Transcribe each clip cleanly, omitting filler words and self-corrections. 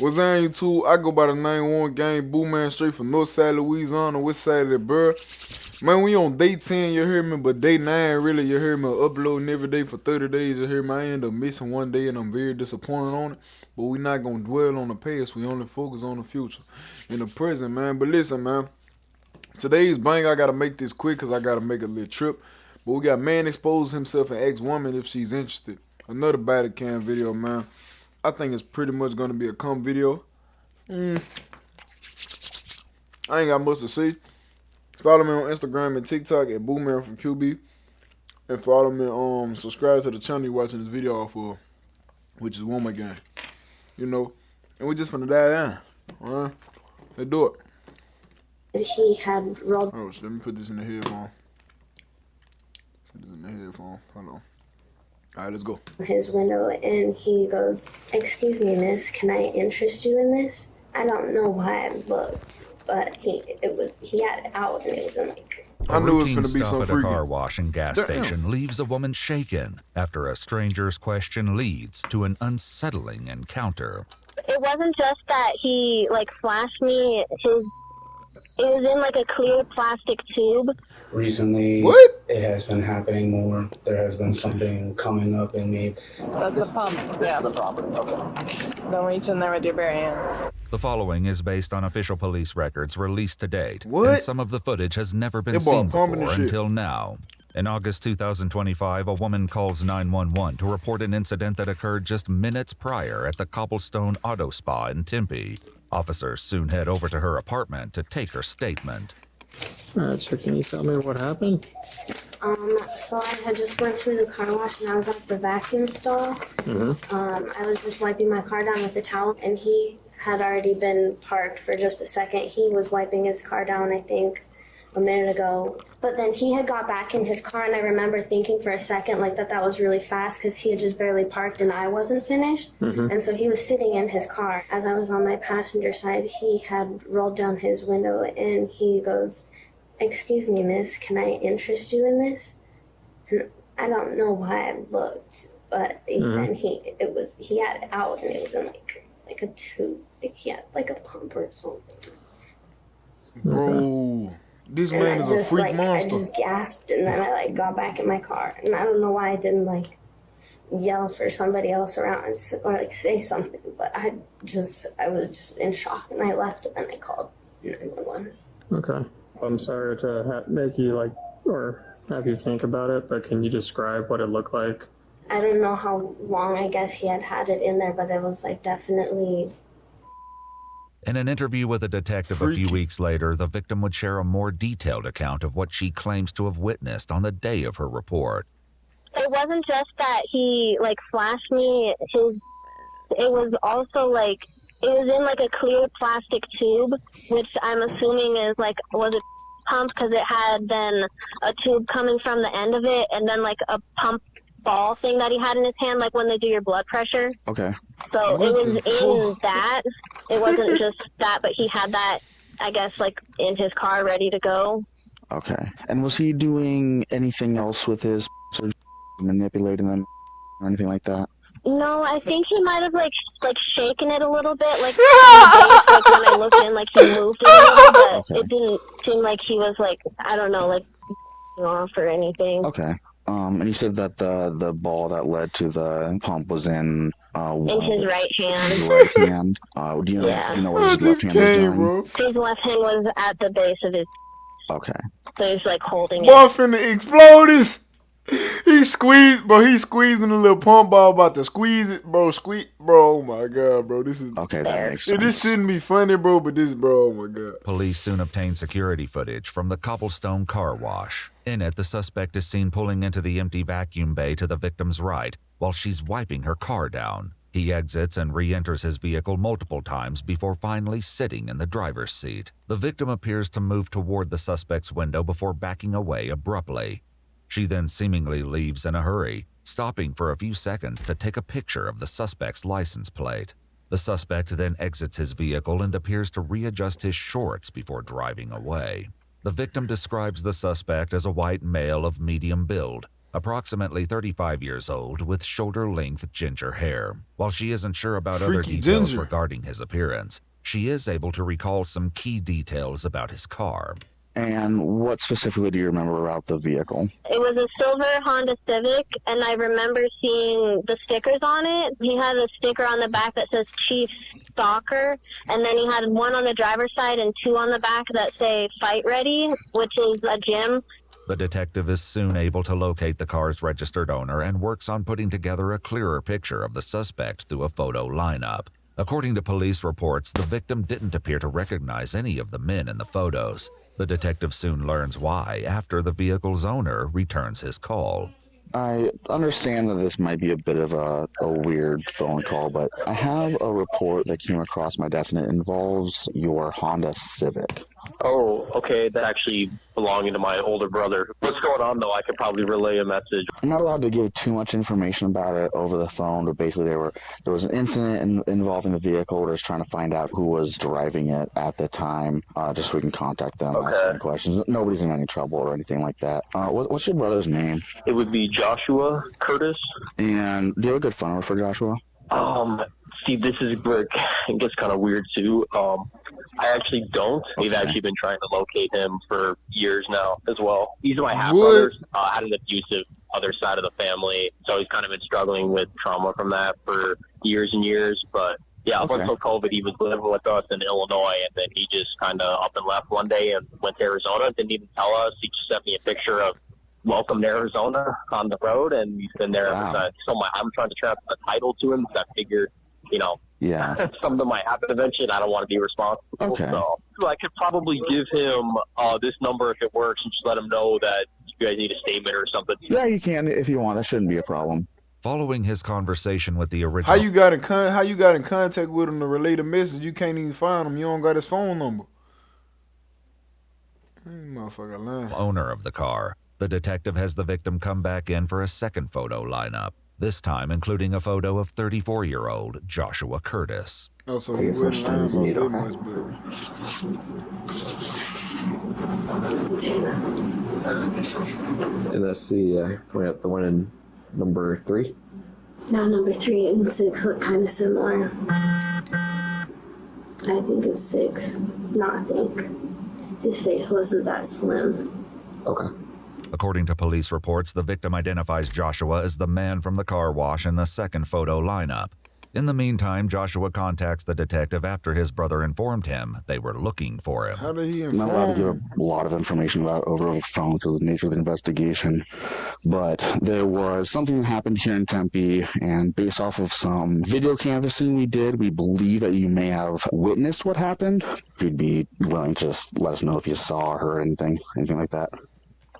What's on YouTube? I go by the name One Game Booman, straight from North Side Louisiana, west side of the borough. Man, we on day 10, you hear me, but day 9, really, you hear me, uploading every day for 30 days, you hear me. I end up missing one day and I'm very disappointed on it, but we not gonna dwell on the past, we only focus on the future, in the present, man. But listen, man, today's bang, I gotta make this quick because I gotta make a little trip, but we got man expose himself and ask woman if she's interested. Another body cam video, man. I think it's pretty much gonna be a come video. I ain't got much to say. Follow me on Instagram and TikTok at Booman from QB. And follow me, subscribe to the channel you're watching this video off of, which is One My Game. You know, and we just finna dive in. Alright? Let's do it. He had rolled. Oh, so let me put this in the headphone. Put this in the headphone. Hold on. Alright, let's go. His window, and he goes, "Excuse me, miss, can I interest you in this?" I don't know why I looked, but he had it out, and it was in like. I knew it was gonna be some stop at freaky. a car wash and gas station leaves a woman shaken after a stranger's question leads to an unsettling encounter. It wasn't just that he flashed me his. It was in a clear plastic tube. Recently, What? it has been happening more. There has been something coming up in me. That's the pump. Yeah, the pump. Okay. Don't reach in there with your bare hands. The following is based on official police records released to date. What? And some of the footage has never been They bought seen pumping before and shit. until now. In August 2025, a woman calls 911 to report an incident that occurred just minutes prior at the Cobblestone Auto Spa in Tempe. Officers soon head over to her apartment to take her statement. Alright, so can you tell me what happened? So I had just went through the car wash and I was at the vacuum stall. I was just wiping my car down with a towel, and he had already been parked for just a second. He was wiping his car down, I think, a minute ago. But then he had got back in his car, and I remember thinking for a second that was really fast because he had just barely parked and I wasn't finished. And so he was sitting in his car. As I was on my passenger side, he had rolled down his window and he goes, "Excuse me, miss, can I interest you in this?" And I don't know why I looked, but then he had it out, and it was in like a tube. He had a pump or something. Bro, this And man I is a just, freak I monster. just gasped, and then I got back in my car, and I don't know why I didn't yell for somebody else around or say something, but I was just in shock, and I left, and then I called 911. Okay. I'm sorry to make you or have you think about it, but can you describe what it looked like? I don't know how long, I guess he had it in there, but it was definitely. In an interview with a detective a few Freaky. weeks later, the victim would share a more detailed account of what she claims to have witnessed on the day of her report. It wasn't just that he flashed me his. It was also it was in a clear plastic tube, which I'm assuming is was a pump because it had then a tube coming from the end of it, and then a pump ball thing that he had in his hand, when they do your blood pressure. Okay. So What it was the in fuck? that. It wasn't just that, but he had that, I guess, in his car ready to go. Okay. And was he doing anything else with his manipulating them or anything like that? No, I think he might have shaken it a little bit, in the base, when I looked in, he moved it a little, but Okay. it didn't seem like he was I don't know, off or anything. Okay. And you said that the ball that led to the pump was in In his right hand. his right hand. Do you know? Yeah. Do you know what I his left just hand was came, doing? bro. His left hand was at the base of his, Okay. so he's holding Boy, I'm it. finna explode this. He's squeezing the little pump ball, about to squeeze it, bro. Bro, oh my god, bro. This is. Okay, that makes Yeah, sense. this shouldn't be funny, bro, but bro, oh my god. Police soon obtain security footage from the Cobblestone car wash. In it, the suspect is seen pulling into the empty vacuum bay to the victim's right while she's wiping her car down. He exits and re-enters his vehicle multiple times before finally sitting in the driver's seat. The victim appears to move toward the suspect's window before backing away abruptly. She then seemingly leaves in a hurry, stopping for a few seconds to take a picture of the suspect's license plate. The suspect then exits his vehicle and appears to readjust his shorts before driving away. The victim describes the suspect as a white male of medium build, approximately 35 years old with shoulder-length ginger hair. While she isn't sure about other Freaky details ginger. regarding his appearance, she is able to recall some key details about his car. And what specifically do you remember about the vehicle? It was a silver Honda Civic, and I remember seeing the stickers on it. He had a sticker on the back that says Chief Stalker, and then he had one on the driver's side and two on the back that say Fight Ready, which is a gym. The detective is soon able to locate the car's registered owner and works on putting together a clearer picture of the suspect through a photo lineup. According to police reports, the victim didn't appear to recognize any of the men in the photos. The detective soon learns why after the vehicle's owner returns his call. I understand that this might be a bit of a weird phone call, but I have a report that came across my desk and it involves your Honda Civic. Oh, okay. That actually belonging to my older brother. What's going on, though? I could probably relay a message. I'm not allowed to give too much information about it over the phone, but basically there was an incident involving the vehicle. We're just trying to find out who was driving it at the time, just so we can contact them, ask them questions. Nobody's in any trouble or anything like that. What's your brother's name? It would be Joshua Curtis. And do you have a good phone number for Joshua? See, this is where it gets kind of weird, too. I actually don't. We've actually been trying to locate him for years now as well. He's my half-brother, had an abusive other side of the family, so he's kind of been struggling with trauma from that for years and years. But, yeah, up until COVID, he was living with us in Illinois, and then he just kind of up and left one day and went to Arizona. Didn't even tell us. He just sent me a picture of Welcome to Arizona on the road, and he's been there ever since. So I'm trying to transfer the title to him, because I figured, something might happen eventually, and I don't want to be responsible. Okay. So I could probably give him this number if it works, and just let him know that you guys need a statement or something. Yeah, you can if you want. That shouldn't be a problem. Following his conversation with the original... How you got in contact with him to relay the message? You can't even find him. You don't got his phone number. Motherfucker lying. Owner of the car, the detective has the victim come back in for a second photo lineup, this time including a photo of 34-year-old Joshua Curtis. Oh, so he wasn't lying about that much, but... And let's see, we're at the one in number 3. Now number 3 and 6 look kind of similar. I think it's 6. Not think. His face wasn't that slim. Okay. According to police reports, the victim identifies Joshua as the man from the car wash in the second photo lineup. In the meantime, Joshua contacts the detective after his brother informed him they were looking for him. How did he I'm not allowed to give a lot of information about over the phone because of the nature of the investigation, but there was something that happened here in Tempe, and based off of some video canvassing we did, we believe that you may have witnessed what happened. If you'd be willing to just let us know if you saw or heard anything like that.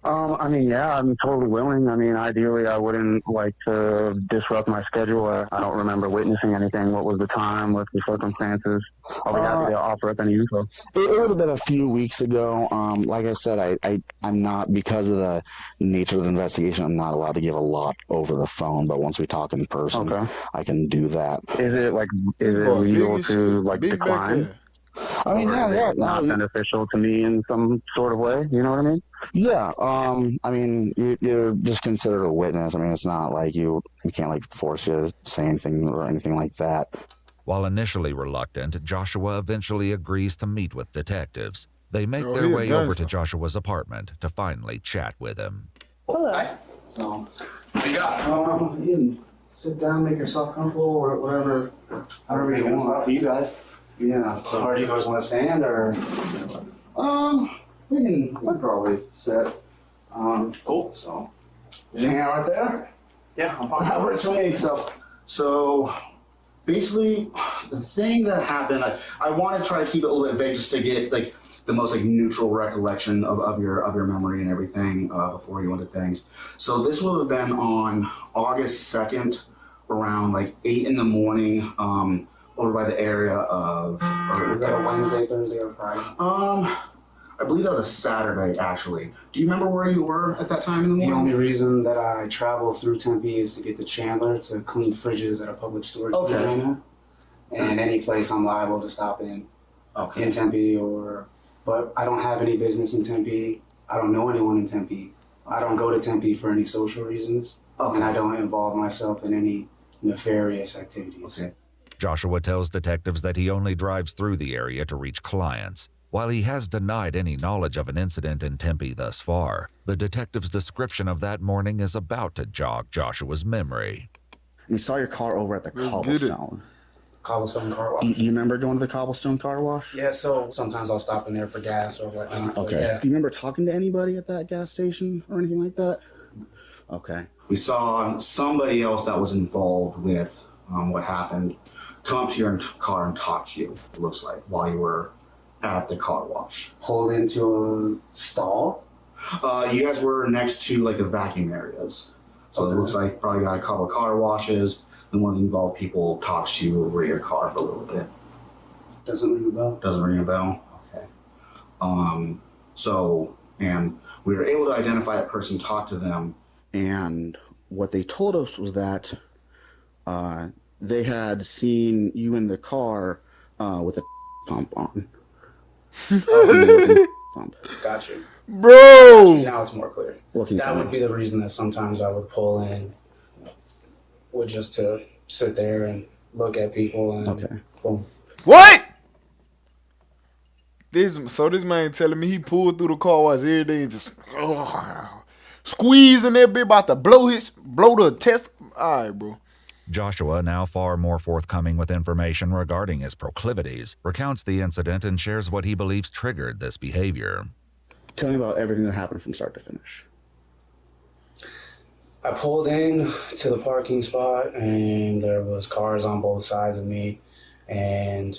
I mean, yeah, I'm totally willing. I mean, ideally, I wouldn't like to disrupt my schedule. I don't remember witnessing anything. What was the time? What's the circumstances? I'll be happy to offer up any info. It would have been a few weeks ago. Like I said, I'm not, because of the nature of the investigation, I'm not allowed to give a lot over the phone, but once we talk in person, I can do that. Is it legal to like decline? I mean, yeah, not beneficial to me in some sort of way. You know what I mean? Yeah. I mean, you're just considered a witness. I mean, it's not like we can't like force you to say anything or anything like that. While initially reluctant, Joshua eventually agrees to meet with detectives. They make their way over to Joshua's apartment to finally chat with him. Hello. Hi. So, what you got? You can sit down, make yourself comfortable, or whatever. However you want. For you guys. Yeah. So, or do you guys want to stand, or? We can probably sit. Cool. So, just hang out right there. Yeah, I'm fine. That works for me. So, basically, the thing that happened, I want to try to keep it a little bit vague, just to get like the most like neutral recollection of your memory and everything before you went to things. So this would have been on August 2nd, around like 8 in the morning. Over by the area of... Was that a Wednesday, Thursday, or Friday? I believe that was a Saturday, actually. Do you remember where you were at that time in the morning? The only reason that I travel through Tempe is to get to Chandler to clean fridges at a public storage container. And any place I'm liable to stop in Tempe, but I don't have any business in Tempe. I don't know anyone in Tempe. I don't go to Tempe for any social reasons, and I don't involve myself in any nefarious activities. Okay. Joshua tells detectives that he only drives through the area to reach clients. While he has denied any knowledge of an incident in Tempe thus far, the detective's description of that morning is about to jog Joshua's memory. We saw your car over at the Let's Cobblestone. Cobblestone car wash. You remember going to the Cobblestone car wash? Yeah, so sometimes I'll stop in there for gas or whatnot. Okay. Yeah. Do you remember talking to anybody at that gas station or anything like that? Okay. We saw somebody else that was involved with what happened come up to your car and talk to you, it looks like, while you were at the car wash. Pulled into a stall? You guys were next to like the vacuum areas. So it looks like probably got a couple of car washes. Then one of the involved people talks to you over your car for a little bit. Doesn't ring a bell. Doesn't ring a bell? Okay. So, and we were able to identify that person, talk to them, and what they told us was that they had seen you in the car with a pump on. Pump. Got you. Bro! Now it's more clear. Looking That would be the reason that sometimes I would pull in, would just to sit there and look at people and boom. What? This man telling me he pulled through the car wash every day and just squeezing that bit about to blow the test. Alright, bro. Joshua, now far more forthcoming with information regarding his proclivities, recounts the incident and shares what he believes triggered this behavior. Tell me about everything that happened from start to finish. I pulled in to the parking spot and there was cars on both sides of me, and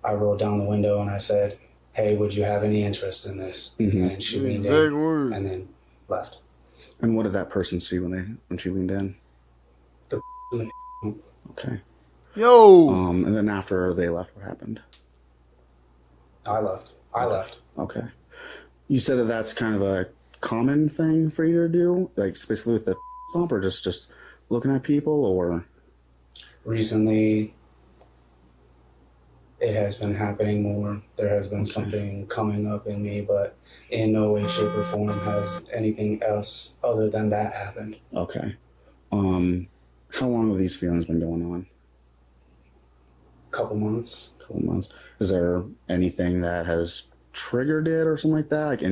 I rolled down the window and I said, "Hey, would you have any interest in this?" And she leaned in and then left. And what did that person see when she leaned in? Okay. Yo. And then after they left, what happened? I left. Okay. You said that that's kind of a common thing for you to do, like basically with the pump, or just looking at people, or? Recently, it has been happening more. There has been something coming up in me, but in no way, shape, or form has anything else other than that happened. Okay. How long have these feelings been going on? Couple months. Is there anything that has triggered it or something like that? Like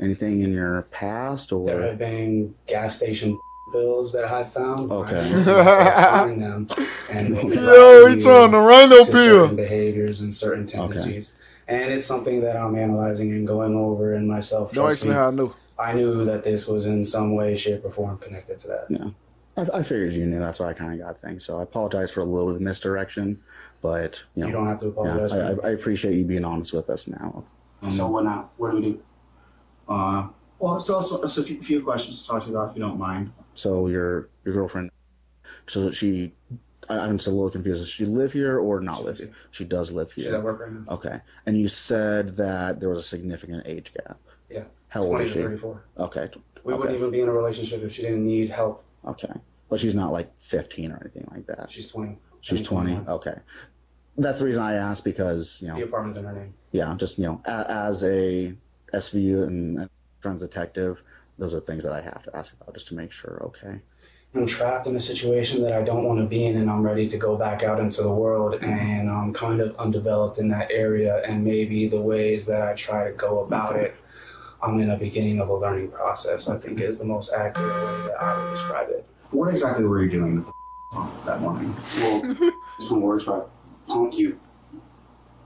anything in your past, or? There have been gas station bills that I found. Okay. Find them and yo, he trying to write no bill. Behaviors and certain tendencies. Okay. And it's something that I'm analyzing and going over in myself. Don't ask me how I knew. I knew that this was in some way, shape, or form connected to that. Yeah. I figured you knew. That's why I kind of got things. So I apologize for a little bit of misdirection, but you don't have to apologize. Yeah, I appreciate you being honest with us now. So what now? What do we do? Well, so a few questions to talk to you about, if you don't mind. So your girlfriend, so I'm still a little confused. Does she live here or not live here? She does live here. She's at work right now. Okay. And you said that there was a significant age gap. Yeah. How old is she? 34. Okay. We wouldn't even be in a relationship if she didn't need help. Okay. But she's not like 15 or anything like that. She's 20. She's 20. Okay. That's the reason I asked, because, the apartment's in her name. Yeah, just, as a SVU and Friends Detective, those are things that I have to ask about just to make sure. Okay. I'm trapped in a situation that I don't want to be in, and I'm ready to go back out into the world, and I'm kind of undeveloped in that area, and maybe the ways that I try to go about it, I'm in the beginning of a learning process, I think is the most accurate way that I would describe it. What exactly were you doing that morning? Well, this one works by pump you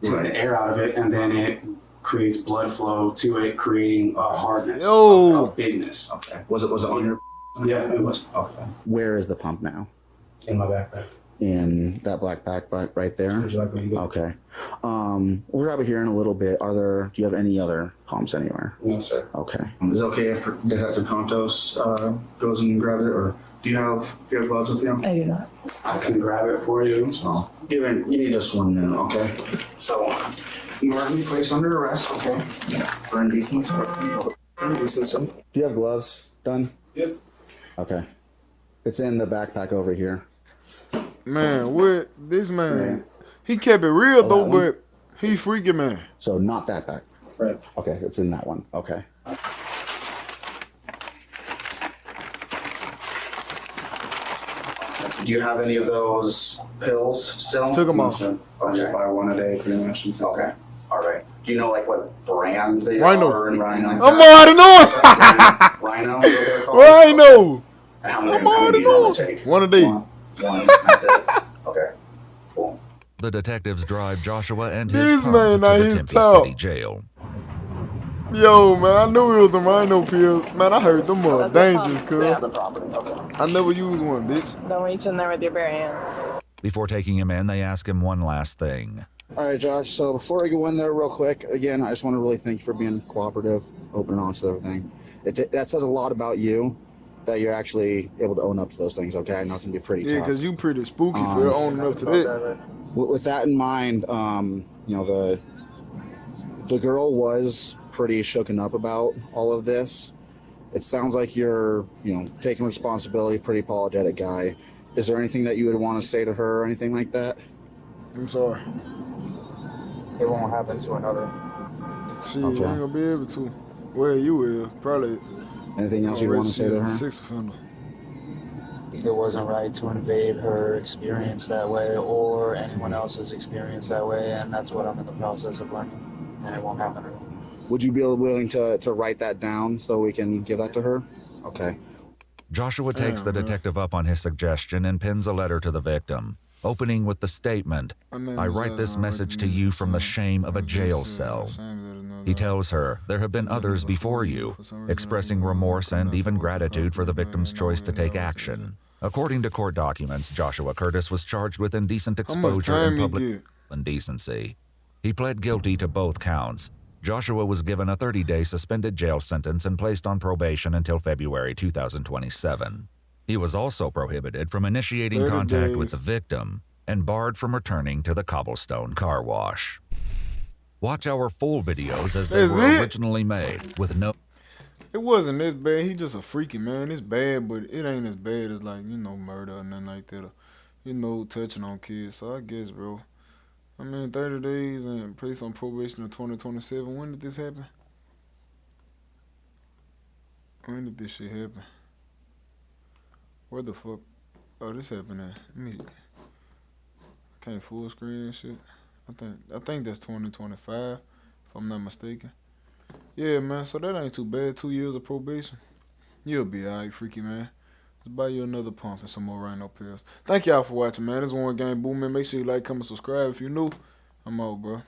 take the air out of it, and then it creates blood flow to it, creating a hardness, a bigness. Okay. Was it on your? Yeah, it was. Okay. Where is the pump now? In my backpack. In that black backpack right there? Would you like me to go? Okay. We'll grab it here in a little bit. Do you have any other pumps anywhere? No, sir. Okay. Is it okay if Detective Contos goes and grabs it, or do you have gloves with you? I do not. I can grab it for you. So you need just 1 minute, okay? So you are going to be placed under arrest, okay? Yeah. For indecency. Indecency. Do you have gloves done? Yep. Okay. It's in the backpack over here. Man, what this man? He kept it real though, but he freaking man. So not that back. Right. Okay, it's in that one. Okay. Do you have any of those pills still? Took them off. Okay. Just buy one a day, pretty much. Okay. All right. Do you know like what brand they Rhino. are or anything like I'm that? already knowing. Rhino. Is what they're called? Rhino. And how many I'm already do you normally knowing. take? One a day. One. That's it. Okay. Cool. The detectives drive Joshua and This his man, pump now to the he's Tempe top. City Jail. Yo, man, I knew it was the Rhino pills. Man, I heard them more That's the dangerous, pump. cuz. Yeah. The property. Okay. I never used one, bitch. Don't reach in there with your bare hands. Before taking him in, they ask him one last thing. All right, Josh. So before I go in there real quick, again, I just want to really thank you for being cooperative, open and honest with everything. That says a lot about you, that you're actually able to own up to those things, okay? I know it can be pretty Yeah, tough. because you pretty spooky for owning up to that. With that in mind, you know, the girl was pretty shooken up about all of this. It sounds like you're, you know, taking responsibility, pretty apologetic guy. Is there anything that you would want to say to her or anything like that? I'm sorry. It won't happen to another. She ain't gonna be able to. Well, you will. Probably. Anything else you want to say to her? Sixth offender. It wasn't right to invade her experience that way or anyone else's experience that way, and that's what I'm in the process of learning, and it won't happen again. Would you be willing to write that down so we can give that to her? Okay. Joshua takes the detective up on his suggestion and pins a letter to the victim, opening with the statement, "I write this message to you from the shame of a jail cell." He tells her there have been others before you, expressing remorse and even gratitude for the victim's choice to take action. According to court documents, Joshua Curtis was charged with indecent exposure and public indecency. He pled guilty to both counts. Joshua was given a 30-day suspended jail sentence and placed on probation until February 2027. He was also prohibited from initiating contact with the victim and barred from returning to the Cobblestone Car Wash. Watch our full videos as they were originally made, with no... It wasn't this bad. He just a freaky man. It's bad, but it ain't as bad as, like, you know, murder or nothing like that. Or, you know, touching on kids. So I guess, bro. I mean, 30 days and placed on probation in 2027. When did this happen? When did this shit happen? Where the fuck? Oh, this happened at. Let me... I can't full screen and shit. I think that's 2025, if I'm not mistaken. Yeah, man, so that ain't too bad. 2 years of probation. You'll be alright, freaky man. Let's buy you another pump and some more Rhino pills. Thank y'all for watching, man. This one game Booman. Make sure you like, comment, subscribe if you're new. I'm out, bro.